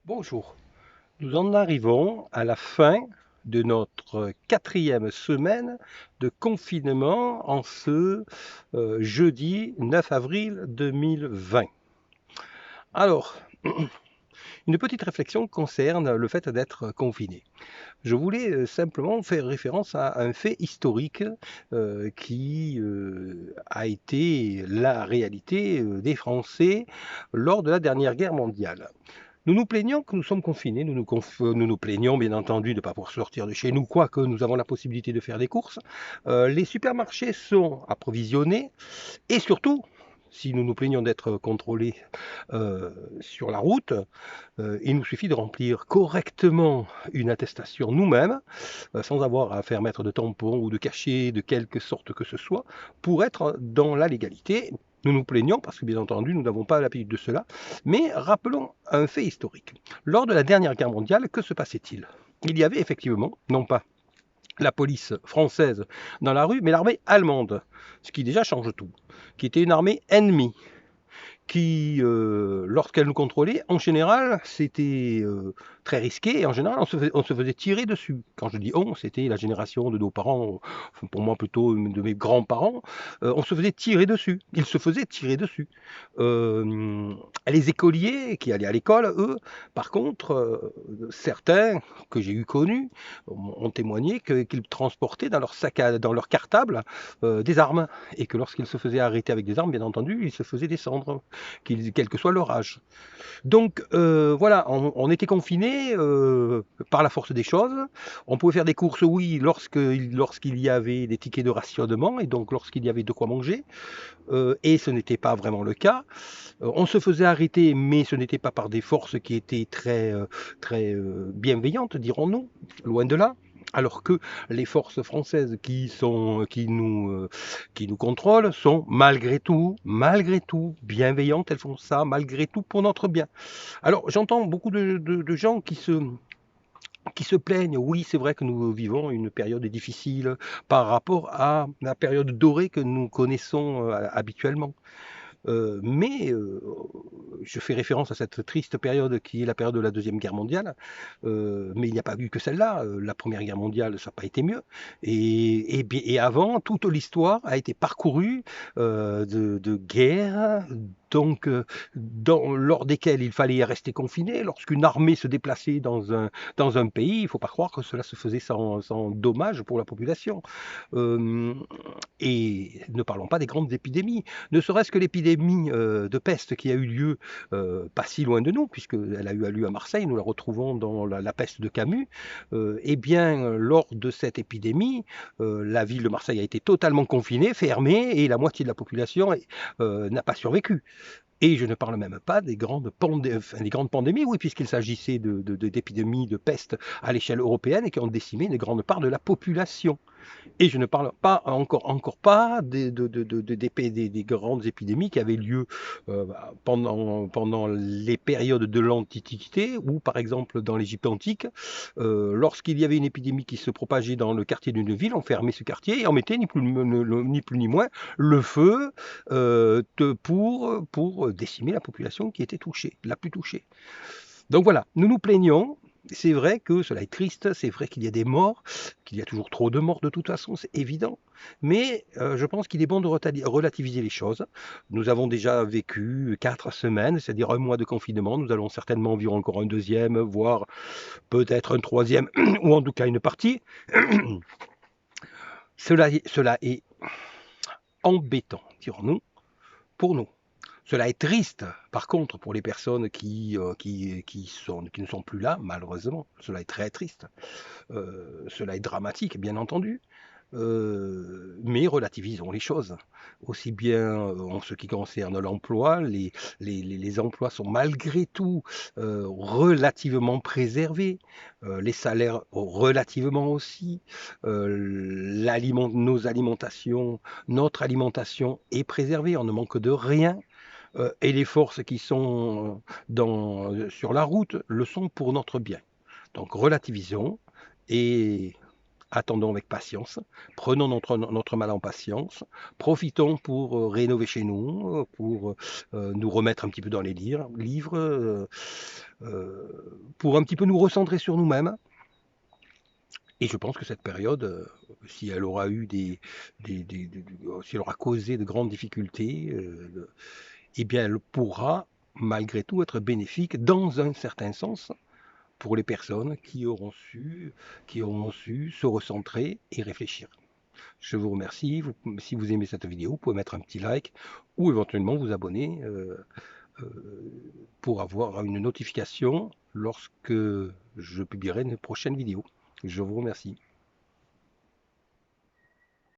Bonjour, nous en arrivons à la fin de notre quatrième semaine de confinement en ce jeudi 9 avril 2020. Alors, une petite réflexion concerne le fait d'être confiné. Je voulais simplement faire référence à un fait historique qui a été la réalité des Français lors de la dernière guerre mondiale. Nous nous plaignons que nous sommes confinés, nous nous plaignons bien entendu de ne pas pouvoir sortir de chez nous, quoique nous avons la possibilité de faire des courses. Les supermarchés sont approvisionnés et surtout, si nous nous plaignons d'être contrôlés sur la route, il nous suffit de remplir correctement une attestation nous-mêmes, sans avoir à faire mettre de tampons ou de cachets de quelque sorte que ce soit, pour être dans la légalité. Nous nous plaignons parce que, bien entendu, nous n'avons pas l'habitude de cela, mais rappelons un fait historique. Lors de la dernière guerre mondiale, que se passait-il? Il y avait effectivement, non pas la police française dans la rue, mais l'armée allemande, ce qui déjà change tout, qui était une armée ennemie, qui, lorsqu'elle nous contrôlait, en général, c'était très risqué et en général, on se faisait tirer dessus. Quand je dis on, c'était la génération de nos parents, enfin, pour moi plutôt de mes grands-parents, on se faisait tirer dessus. Ils se faisaient tirer dessus. Euh, les écoliers qui allaient à l'école, eux, par contre, certains que j'ai eu connus ont témoigné qu'ils transportaient dans leur sac dans leur cartable des armes et que lorsqu'ils se faisaient arrêter avec des armes, bien entendu, ils se faisaient descendre quel que soit leur âge. Donc voilà, on était confinés par la force des choses. On pouvait faire des courses, oui, lorsqu'il y avait des tickets de rationnement et donc lorsqu'il y avait de quoi manger. Et ce n'était pas vraiment le cas. On se faisait arrêter, mais ce n'était pas par des forces qui étaient très bienveillantes, dirons-nous, loin de là. Alors que les forces françaises qui nous contrôlent sont malgré tout bienveillantes. Elles font ça malgré tout pour notre bien. Alors j'entends beaucoup de gens qui se plaignent. Oui, c'est vrai que nous vivons une période difficile par rapport à la période dorée que nous connaissons habituellement. Mais je fais référence à cette triste période qui est la période de la Deuxième Guerre mondiale. Mais il n'y a pas eu que celle-là. La Première Guerre mondiale, ça n'a pas été mieux. Et avant, toute l'histoire a été parcourue de guerres. Donc, lors desquelles il fallait rester confiné, lorsqu'une armée se déplaçait dans un pays, il ne faut pas croire que cela se faisait sans dommage pour la population. Euh, et ne parlons pas des grandes épidémies. Ne serait-ce que l'épidémie de peste qui a eu lieu pas si loin de nous, puisqu'elle a eu lieu à Marseille, nous la retrouvons dans la peste de Camus. Eh bien, lors de cette épidémie, la ville de Marseille a été totalement confinée, fermée, et la moitié de la population n'a pas survécu. Et je ne parle même pas des grandes pandémies, oui, puisqu'il s'agissait d'épidémies de peste à l'échelle européenne et qui ont décimé une grande part de la population. Et je ne parle pas encore pas des grandes épidémies qui avaient lieu pendant les périodes de l'Antiquité ou par exemple dans l'Égypte antique. Lorsqu'il y avait une épidémie qui se propageait dans le quartier d'une ville, on fermait ce quartier et on mettait ni plus ni moins le feu pour décimer la population qui était touchée, la plus touchée. Donc voilà, nous nous plaignons. C'est vrai que cela est triste, c'est vrai qu'il y a des morts, qu'il y a toujours trop de morts de toute façon, c'est évident. Mais je pense qu'il est bon de relativiser les choses. Nous avons déjà vécu 4 semaines, c'est-à-dire un mois de confinement. Nous allons certainement vivre encore un deuxième, voire peut-être un troisième, ou en tout cas une partie. Cela est embêtant, dirons-nous, pour nous. Cela est triste, par contre, pour les personnes qui ne sont plus là, malheureusement. Cela est très triste. Cela est dramatique, bien entendu. Mais relativisons les choses. Aussi bien en ce qui concerne l'emploi, les emplois sont malgré tout relativement préservés, les salaires relativement aussi, notre alimentation est préservée, on ne manque de rien. Et les forces qui sont sur la route le sont pour notre bien. Donc relativisons et attendons avec patience, prenons notre mal en patience, profitons pour rénover chez nous, pour nous remettre un petit peu dans les livres, pour un petit peu nous recentrer sur nous-mêmes. Et je pense que cette période, si elle aura eu si elle aura causé de grandes difficultés, eh bien, elle pourra malgré tout être bénéfique dans un certain sens pour les personnes qui auront su se recentrer et réfléchir. Je vous remercie. Si vous aimez cette vidéo, vous pouvez mettre un petit like ou éventuellement vous abonner pour avoir une notification lorsque je publierai une prochaine vidéo. Je vous remercie.